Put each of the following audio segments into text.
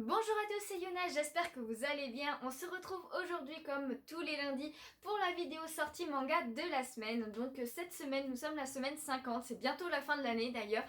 Bonjour à tous, c'est Yona, j'espère que vous allez bien. On se retrouve aujourd'hui comme tous les lundis pour la vidéo sortie manga de la semaine. Donc cette semaine, nous sommes la semaine 50, c'est bientôt la fin de l'année d'ailleurs.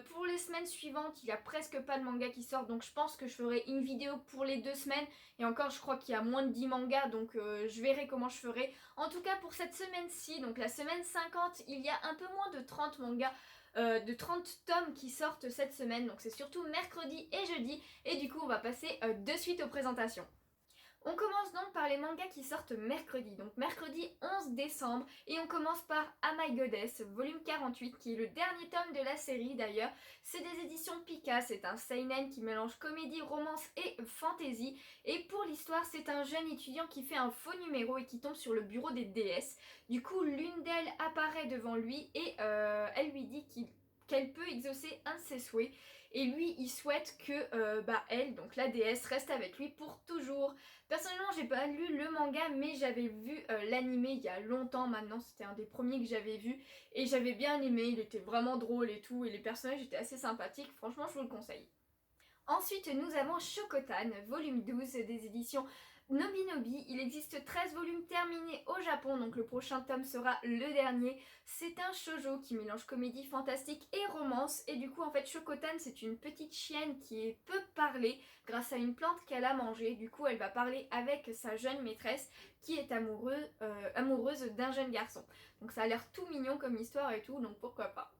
Pour les semaines suivantes, il n'y a presque pas de manga qui sort, donc je pense que je ferai une vidéo pour les 2 semaines. Et encore, je crois qu'il y a moins de 10 mangas, donc je verrai comment je ferai. En tout cas, pour cette semaine-ci, donc la semaine 50, il y a un peu moins de 30 mangas. De 30 tomes qui sortent cette semaine, donc c'est surtout mercredi et jeudi, et du coup on va passer de suite aux présentations. On commence donc par les mangas qui sortent mercredi, donc mercredi 11 décembre, et on commence par Oh My Goddess, volume 48, qui est le dernier tome de la série d'ailleurs. C'est des éditions Pika, c'est un seinen qui mélange comédie, romance et fantasy, et pour l'histoire, c'est un jeune étudiant qui fait un faux numéro et qui tombe sur le bureau des déesses. Du coup, l'une d'elles apparaît devant lui et elle lui dit qu'elle peut exaucer un de ses souhaits, et lui il souhaite que elle, donc la déesse, reste avec lui pour toujours. Personnellement, j'ai pas lu le manga, mais j'avais vu l'animé il y a longtemps maintenant. C'était un des premiers que j'avais vu et j'avais bien aimé. Il était vraiment drôle et tout, et les personnages étaient assez sympathiques. Franchement, je vous le conseille. Ensuite, nous avons Shokotan, volume 12 des éditions Nobinobi. Il existe 13 volumes terminés au Japon, donc le prochain tome sera le dernier. C'est un shoujo qui mélange comédie fantastique et romance. Et du coup, en fait, Shokotan, c'est une petite chienne qui peut parler grâce à une plante qu'elle a mangée. Du coup, elle va parler avec sa jeune maîtresse qui est amoureuse d'un jeune garçon. Donc ça a l'air tout mignon comme histoire et tout, donc pourquoi pas.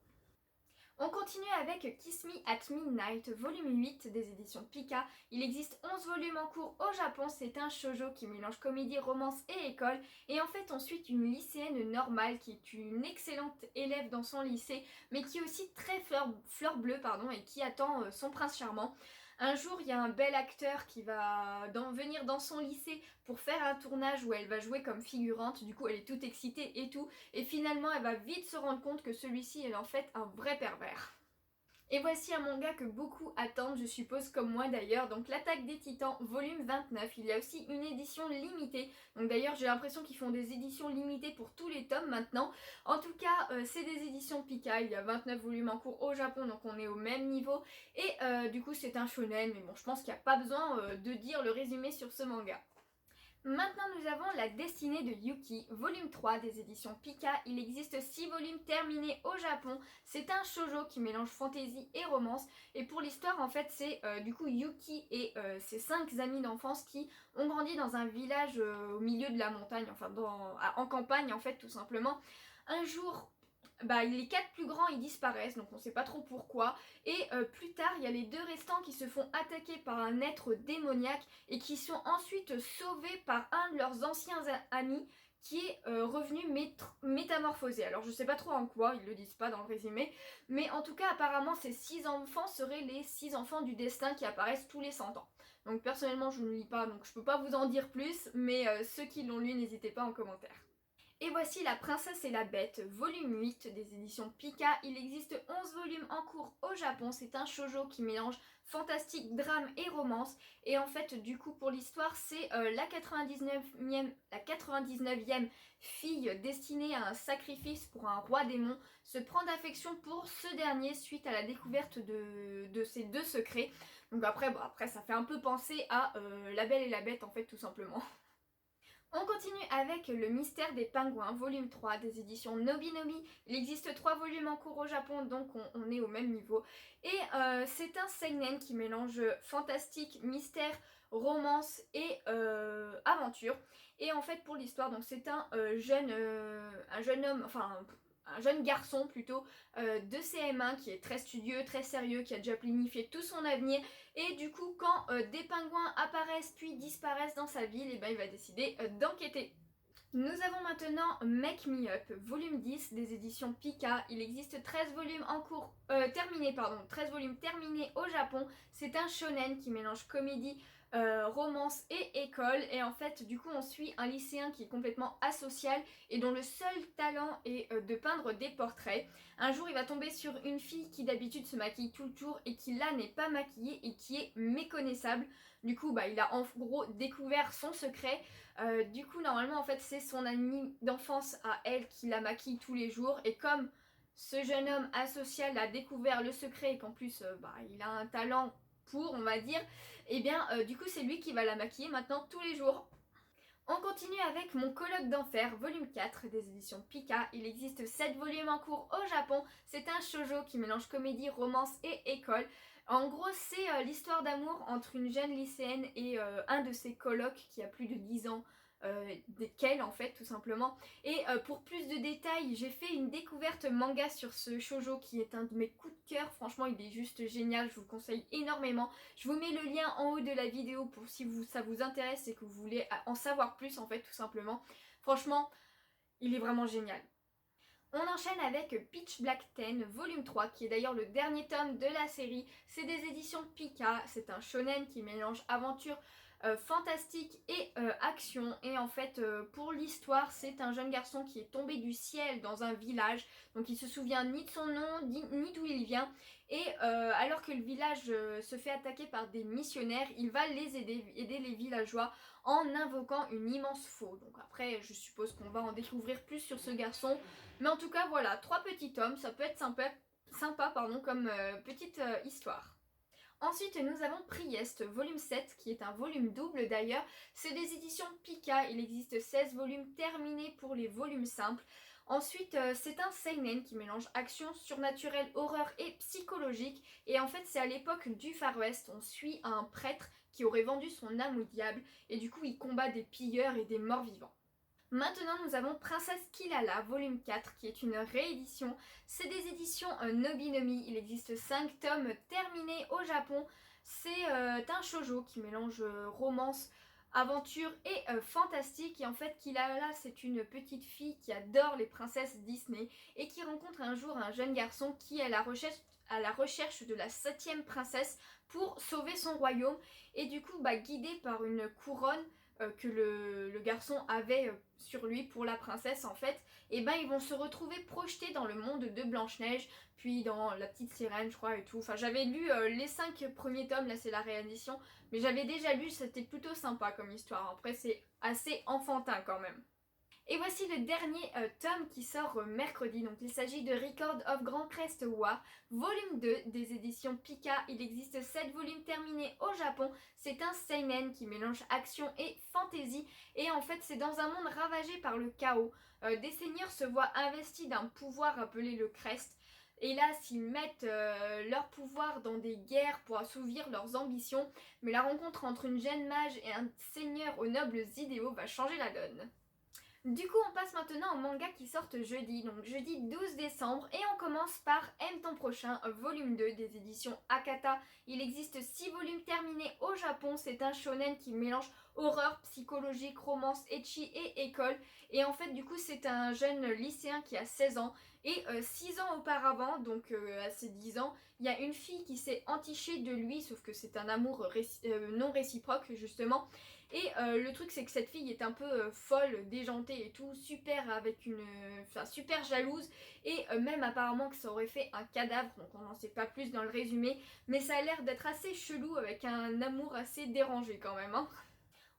On continue avec Kiss Me at Midnight, volume 8 des éditions Pika. Il existe 11 volumes en cours au Japon, c'est un shoujo qui mélange comédie, romance et école. Et en fait, on suit une lycéenne normale qui est une excellente élève dans son lycée, mais qui est aussi très fleur bleue, et qui attend son prince charmant. Un jour, il y a un bel acteur qui va venir dans son lycée pour faire un tournage où elle va jouer comme figurante. Du coup, elle est toute excitée et tout. Et finalement, elle va vite se rendre compte que celui-ci est en fait un vrai pervers. Et voici un manga que beaucoup attendent, je suppose comme moi d'ailleurs, donc L'Attaque des Titans, volume 29. Il y a aussi une édition limitée, donc d'ailleurs j'ai l'impression qu'ils font des éditions limitées pour tous les tomes maintenant. En tout cas, c'est des éditions Pika, il y a 29 volumes en cours au Japon, donc on est au même niveau. Et du coup c'est un shonen, mais bon, je pense qu'il n'y a pas besoin de dire le résumé sur ce manga. Maintenant, nous avons La Destinée de Yuki, volume 3 des éditions Pika. Il existe 6 volumes terminés au Japon. C'est un shoujo qui mélange fantasy et romance. Et pour l'histoire, en fait, c'est du coup Yuki et ses 5 amis d'enfance qui ont grandi dans un village au milieu de la montagne, en campagne, en fait, tout simplement. Un jour, les 4 plus grands ils disparaissent, donc on sait pas trop pourquoi. Et plus tard, il y a les 2 restants qui se font attaquer par un être démoniaque et qui sont ensuite sauvés par un de leurs anciens amis qui est revenu métamorphosé. Alors je sais pas trop en quoi, ils le disent pas dans le résumé, mais en tout cas apparemment ces 6 enfants seraient les 6 enfants du destin qui apparaissent tous les 100 ans. Donc personnellement je ne lis pas, donc je peux pas vous en dire plus, mais ceux qui l'ont lu n'hésitez pas en commentaire. Et voici La Princesse et la Bête, volume 8 des éditions Pika. Il existe 11 volumes en cours au Japon. C'est un shoujo qui mélange fantastique, drame et romance. Et en fait, du coup, pour l'histoire, c'est la 99e fille destinée à un sacrifice pour un roi démon se prend d'affection pour ce dernier suite à la découverte de ces 2 secrets. Donc après, ça fait un peu penser à La Belle et la Bête, en fait, tout simplement. On continue avec Le Mystère des Pingouins, volume 3 des éditions Nobinomi. Il existe 3 volumes en cours au Japon, donc on est au même niveau. Et c'est un seinen qui mélange fantastique, mystère, romance et aventure. Et en fait, pour l'histoire, donc c'est un jeune homme, un jeune garçon plutôt, de CM1 qui est très studieux, très sérieux, qui a déjà planifié tout son avenir. Et du coup, quand des pingouins apparaissent puis disparaissent dans sa ville, et ben, il va décider d'enquêter. Nous avons maintenant Make Me Up, volume 10 des éditions Pika. Il existe 13 volumes en cours, 13 volumes terminés au Japon. C'est un shonen qui mélange comédie, romance et école. Et en fait, du coup, on suit un lycéen qui est complètement asocial et dont le seul talent est de peindre des portraits. Un jour, il va tomber sur une fille qui d'habitude se maquille tout le tour et qui là n'est pas maquillée et qui est méconnaissable. Du coup, il a en gros découvert son secret. Du coup, normalement, en fait, c'est son amie d'enfance à elle qui la maquille tous les jours. Et comme ce jeune homme asocial a découvert le secret et qu'en plus, il a un talent pour, on va dire, et bien du coup c'est lui qui va la maquiller maintenant tous les jours. On continue avec Mon colloque d'enfer, volume 4 des éditions Pika. Il existe 7 volumes en cours au Japon. C'est un shoujo qui mélange comédie, romance et école. En gros, c'est l'histoire d'amour entre une jeune lycéenne et un de ses colocs qui a plus de 10 ans qu'elle en fait tout simplement. Et pour plus de détails, j'ai fait une découverte manga sur ce shoujo qui est un de mes coups de cœur. Franchement, il est juste génial, je vous le conseille énormément. Je vous mets le lien en haut de la vidéo pour si ça vous intéresse et que vous voulez en savoir plus en fait tout simplement. Franchement, il est vraiment génial. On enchaîne avec Pitch Black 10 volume 3 qui est d'ailleurs le dernier tome de la série. C'est des éditions Pika, c'est un shonen qui mélange aventure fantastique et action. Et en fait pour l'histoire c'est un jeune garçon qui est tombé du ciel dans un village. Donc il se souvient ni de son nom ni d'où il vient. Et alors que le village se fait attaquer par des missionnaires, il va les aider les villageois en invoquant une immense faux. Donc après je suppose qu'on va en découvrir plus sur ce garçon. Mais en tout cas voilà, 3 petits tomes, ça peut être sympa comme petite histoire. Ensuite, nous avons Priest, volume 7, qui est un volume double d'ailleurs. C'est des éditions Pika, il existe 16 volumes terminés pour les volumes simples. Ensuite, c'est un seinen qui mélange action, surnaturelle, horreur et psychologique. Et en fait, c'est à l'époque du Far West. On suit un prêtre qui aurait vendu son âme au diable. Et du coup, il combat des pilleurs et des morts-vivants. Maintenant, nous avons Princesse Kilala, volume 4, qui est une réédition. C'est des éditions Nobinomi. Il existe 5 tomes terminés au Japon. C'est un shoujo qui mélange romance, aventure et fantastique. Et en fait, Kilala, c'est une petite fille qui adore les princesses Disney et qui rencontre un jour un jeune garçon qui est à la recherche de la 7e princesse pour sauver son royaume. Et du coup, guidé par une couronne que le garçon avait sur lui pour la princesse en fait, et ils vont se retrouver projetés dans le monde de Blanche-Neige, puis dans La Petite Sirène je crois et tout. Enfin j'avais lu les 5 premiers tomes, là c'est la réédition, mais j'avais déjà lu, c'était plutôt sympa comme histoire. Après c'est assez enfantin quand même. Et voici le dernier tome qui sort mercredi. Donc il s'agit de Record of Grand Crest War, volume 2 des éditions Pika. Il existe 7 volumes terminés au Japon. C'est un seinen qui mélange action et fantasy. Et en fait c'est dans un monde ravagé par le chaos. Des seigneurs se voient investis d'un pouvoir appelé le Crest. Hélas, ils mettent leur pouvoir dans des guerres pour assouvir leurs ambitions. Mais la rencontre entre une jeune mage et un seigneur aux nobles idéaux va changer la donne. Du coup, on passe maintenant aux mangas qui sortent jeudi, donc jeudi 12 décembre, et on commence par Aime ton prochain, volume 2 des éditions Akata. Il existe 6 volumes terminés au Japon, c'est un shonen qui mélange horreur, psychologique, romance, ecchi et école. Et en fait, du coup, c'est un jeune lycéen qui a 16 ans, et 6 ans auparavant, donc à ses 10 ans, il y a une fille qui s'est entichée de lui, sauf que c'est un amour non réciproque justement. Et le truc c'est que cette fille est un peu folle, déjantée et tout, super jalouse, et même apparemment que ça aurait fait un cadavre, donc on n'en sait pas plus dans le résumé, mais ça a l'air d'être assez chelou avec un amour assez dérangé quand même, hein.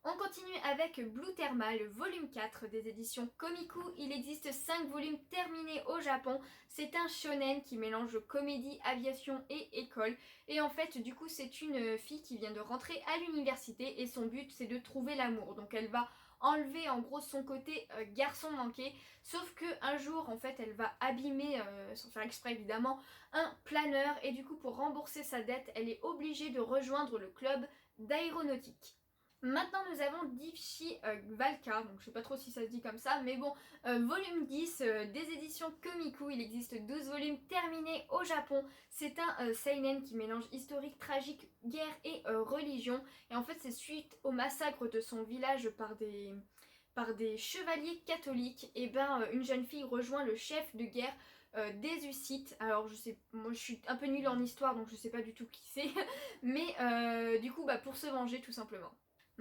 On continue avec Blue Thermal, volume 4 des éditions Komiku. Il existe 5 volumes terminés au Japon. C'est un shonen qui mélange comédie, aviation et école. Et en fait, du coup, c'est une fille qui vient de rentrer à l'université et son but, c'est de trouver l'amour. Donc elle va enlever en gros son côté garçon manqué. Sauf que un jour, en fait, elle va abîmer, sans faire exprès évidemment, un planeur. Et du coup, pour rembourser sa dette, elle est obligée de rejoindre le club d'aéronautique. Maintenant nous avons Dipshi Valka, donc je sais pas trop si ça se dit comme ça, mais bon, volume 10 des éditions Komiku. Il existe 12 volumes terminés au Japon. C'est un seinen qui mélange historique, tragique, guerre et religion. Et en fait c'est suite au massacre de son village par des chevaliers catholiques. Et une jeune fille rejoint le chef de guerre des Hussites. Alors moi je suis un peu nulle en histoire donc je sais pas du tout qui c'est, mais du coup pour se venger tout simplement.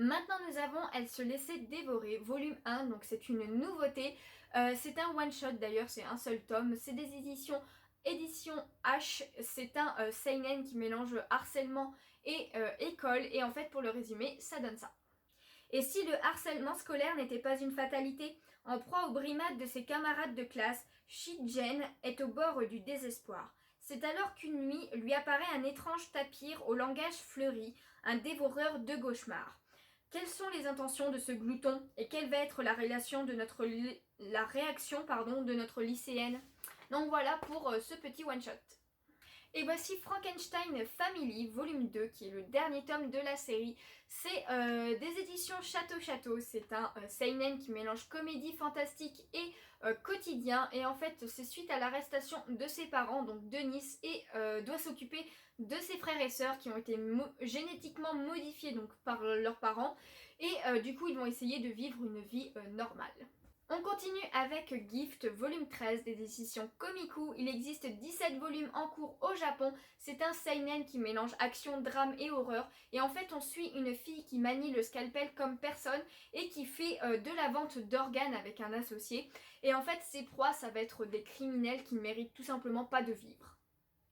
Maintenant nous avons Elle se laissait dévorer, volume 1, donc c'est une nouveauté. C'est un one shot d'ailleurs, c'est un seul tome. C'est des éditions H. C'est un seinen qui mélange harcèlement et école. Et en fait pour le résumer, ça donne ça. Et si le harcèlement scolaire n'était pas une fatalité, en proie aux brimades de ses camarades de classe, Shijen est au bord du désespoir. C'est alors qu'une nuit lui apparaît un étrange tapir au langage fleuri, un dévoreur de cauchemars. Quelles sont les intentions de ce glouton et quelle va être la réaction de notre lycéenne? Donc voilà pour ce petit one-shot. Et voici Frankenstein Family, volume 2, qui est le dernier tome de la série. C'est des éditions Château Château. C'est un seinen qui mélange comédie fantastique et quotidien. Et en fait, c'est suite à l'arrestation de ses parents, donc Denis, et doit s'occuper de ses frères et sœurs qui ont été génétiquement modifiés donc, par leurs parents. Et du coup, ils vont essayer de vivre une vie normale. On continue avec Gift, volume 13 des éditions Komiku. Il existe 17 volumes en cours au Japon. C'est un seinen qui mélange action, drame et horreur. Et en fait, on suit une fille qui manie le scalpel comme personne et qui fait de la vente d'organes avec un associé. Et en fait, ses proies, ça va être des criminels qui ne méritent tout simplement pas de vivre.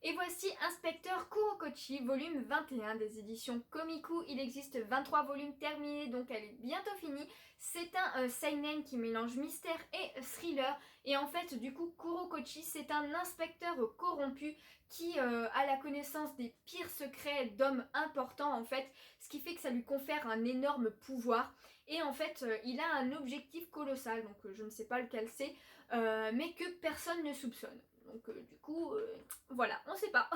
Et voici Inspecteur Kurokochi, volume 21 des éditions Komiku. Il existe 23 volumes terminés, donc elle est bientôt finie. C'est un seinen qui mélange mystère et thriller. Et en fait, du coup, Kurokochi, c'est un inspecteur corrompu qui a la connaissance des pires secrets d'hommes importants, en fait. Ce qui fait que ça lui confère un énorme pouvoir. Et en fait, il a un objectif colossal, donc je ne sais pas lequel c'est, mais que personne ne soupçonne. Donc du coup, voilà, on sait pas.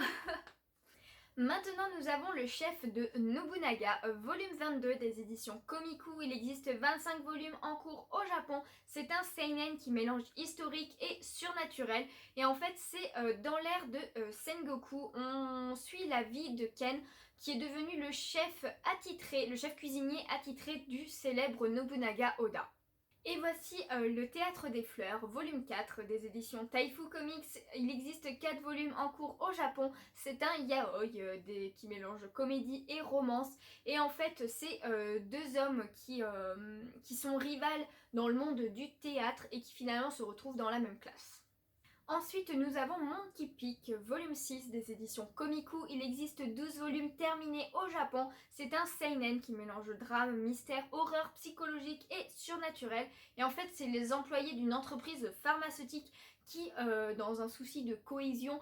Maintenant, nous avons le chef de Nobunaga, volume 22 des éditions Komiku. Il existe 25 volumes en cours au Japon. C'est un seinen qui mélange historique et surnaturel. Et en fait, c'est dans l'ère de Sengoku. On suit la vie de Ken, qui est devenu le chef attitré, le chef cuisinier attitré du célèbre Nobunaga Oda. Et voici le Théâtre des Fleurs, volume 4 des éditions Taifu Comics. Il existe 4 volumes en cours au Japon. C'est un yaoi qui mélange comédie et romance. Et en fait, c'est deux hommes qui sont rivales dans le monde du théâtre et qui finalement se retrouvent dans la même classe. Ensuite, nous avons Monkey Peak, volume 6 des éditions Komiku. Il existe 12 volumes terminés au Japon. C'est un seinen qui mélange drame, mystère, horreur psychologique et surnaturel. Et en fait, c'est les employés d'une entreprise pharmaceutique qui, dans un souci de cohésion,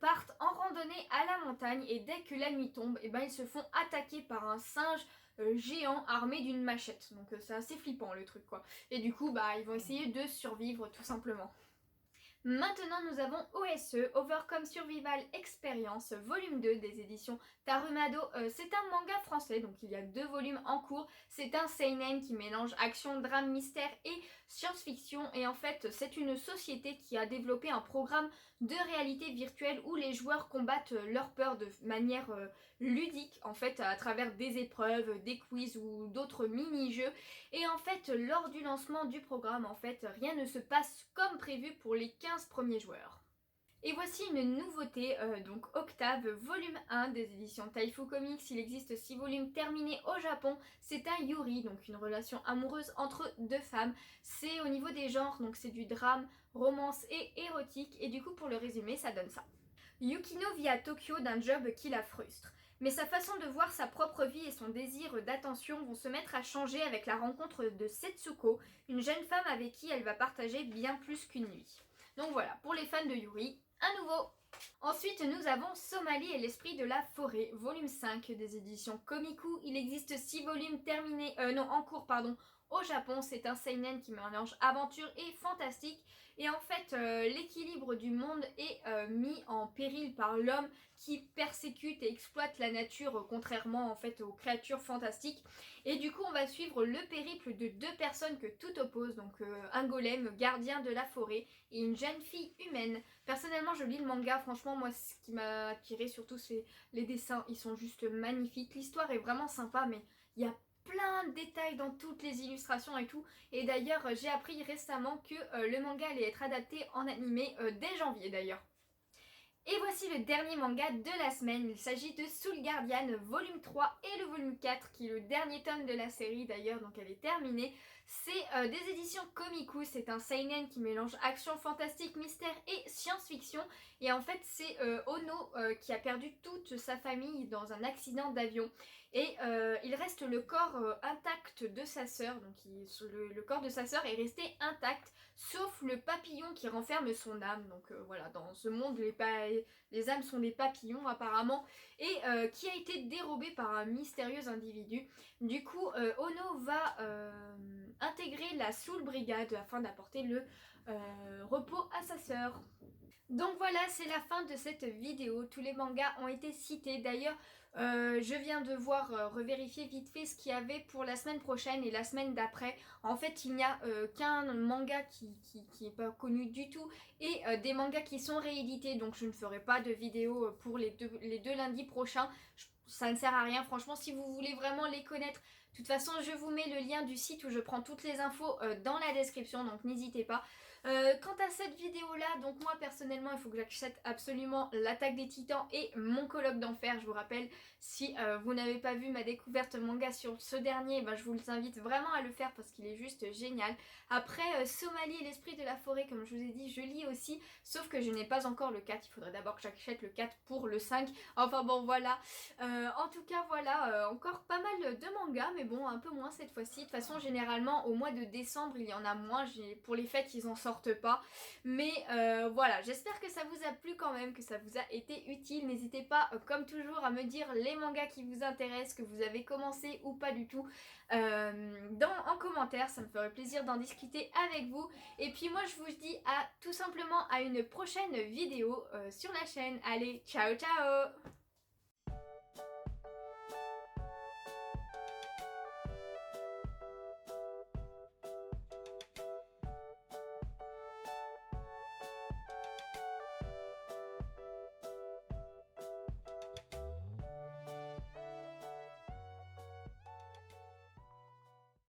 partent en randonnée à la montagne. Et dès que la nuit tombe, ils se font attaquer par un singe géant armé d'une machette. Donc c'est assez flippant le truc quoi. Et du coup, ils vont essayer de survivre tout simplement. Maintenant, nous avons OSE, Overcome Survival Experience, volume 2 des éditions Tarumado. C'est un manga français, donc il y a 2 volumes en cours. C'est un seinen qui mélange action, drame, mystère et science-fiction. Et en fait, c'est une société qui a développé un programme de réalité virtuelle où les joueurs combattent leur peur de manière ludique, en fait, à travers des épreuves, des quiz ou d'autres mini-jeux. Et en fait, lors du lancement du programme, en fait, rien ne se passe comme prévu pour les 15 premiers joueurs. Et voici une nouveauté, donc Octave, volume 1 des éditions Taifu Comics. Il existe 6 volumes terminés au Japon. C'est un yuri, donc une relation amoureuse entre deux femmes. C'est au niveau des genres, donc c'est du drame, romance et érotique. Et du coup, pour le résumer, ça donne ça. Yukino vit à Tokyo d'un job qui la frustre. Mais sa façon de voir sa propre vie et son désir d'attention vont se mettre à changer avec la rencontre de Setsuko, une jeune femme avec qui elle va partager bien plus qu'une nuit. Donc voilà, pour les fans de Yuri, un nouveau. Ensuite, nous avons Somalie et l'esprit de la forêt, volume 5 des éditions Komiku. Il existe 6 volumes terminés, en cours, au Japon. C'est un seinen qui mélange aventure et fantastique. Et en fait, l'équilibre du monde est mis en péril par l'homme qui persécute et exploite la nature, contrairement en fait aux créatures fantastiques. Et du coup, on va suivre le périple de 2 personnes que tout oppose, donc un golem gardien de la forêt et une jeune fille humaine. Personnellement, je lis le manga, franchement, moi, ce qui m'a attiré surtout, c'est les dessins, ils sont juste magnifiques. L'histoire est vraiment sympa, mais il y a plein de détails dans toutes les illustrations et tout. Et d'ailleurs, j'ai appris récemment que le manga allait être adapté en animé dès janvier d'ailleurs. Et voici le dernier manga de la semaine. Il s'agit de Soul Guardian volume 3 et le volume 4 qui est le dernier tome de la série d'ailleurs, donc elle est terminée. C'est des éditions Komiku, c'est un seinen qui mélange action, fantastique, mystère et science-fiction. Et en fait c'est Ono qui a perdu toute sa famille dans un accident d'avion. et il reste le corps intact de sa sœur, donc le corps de sa sœur est resté intact, sauf le papillon qui renferme son âme. Donc voilà, dans ce monde les âmes sont des papillons apparemment, et qui a été dérobé par un mystérieux individu. Du coup Ono va intégrer la Soul Brigade afin d'apporter le repos à sa sœur. Donc voilà, c'est la fin de cette vidéo. Tous les mangas ont été cités. D'ailleurs, je viens de voir, revérifier vite fait ce qu'il y avait pour la semaine prochaine et la semaine d'après. En fait, il n'y a qu'un manga qui est pas connu du tout et des mangas qui sont réédités. Donc je ne ferai pas de vidéo pour les deux lundis prochains. Ça ne sert à rien, franchement, si vous voulez vraiment les connaître. De toute façon, je vous mets le lien du site où je prends toutes les infos dans la description, donc n'hésitez pas. Quant à cette vidéo là, donc moi personnellement il faut que j'achète absolument l'Attaque des Titans et mon colloque d'enfer. Je vous rappelle, si vous n'avez pas vu ma découverte manga sur ce dernier, ben, je vous invite vraiment à le faire parce qu'il est juste génial. Après Somalie et l'esprit de la forêt, comme je vous ai dit, je lis aussi, sauf que je n'ai pas encore le 4, il faudrait d'abord que j'achète le 4 pour le 5. Enfin bon voilà, en tout cas voilà, encore pas mal de mangas, mais bon un peu moins cette fois-ci. De toute façon généralement au mois de décembre il y en a moins, pour les fêtes ils en sortent pas, mais voilà, j'espère que ça vous a plu quand même, que ça vous a été utile. N'hésitez pas comme toujours à me dire les mangas qui vous intéressent, que vous avez commencé ou pas du tout en commentaire, ça me ferait plaisir d'en discuter avec vous. Et puis moi je vous dis tout simplement à une prochaine vidéo sur la chaîne. Allez, ciao ciao.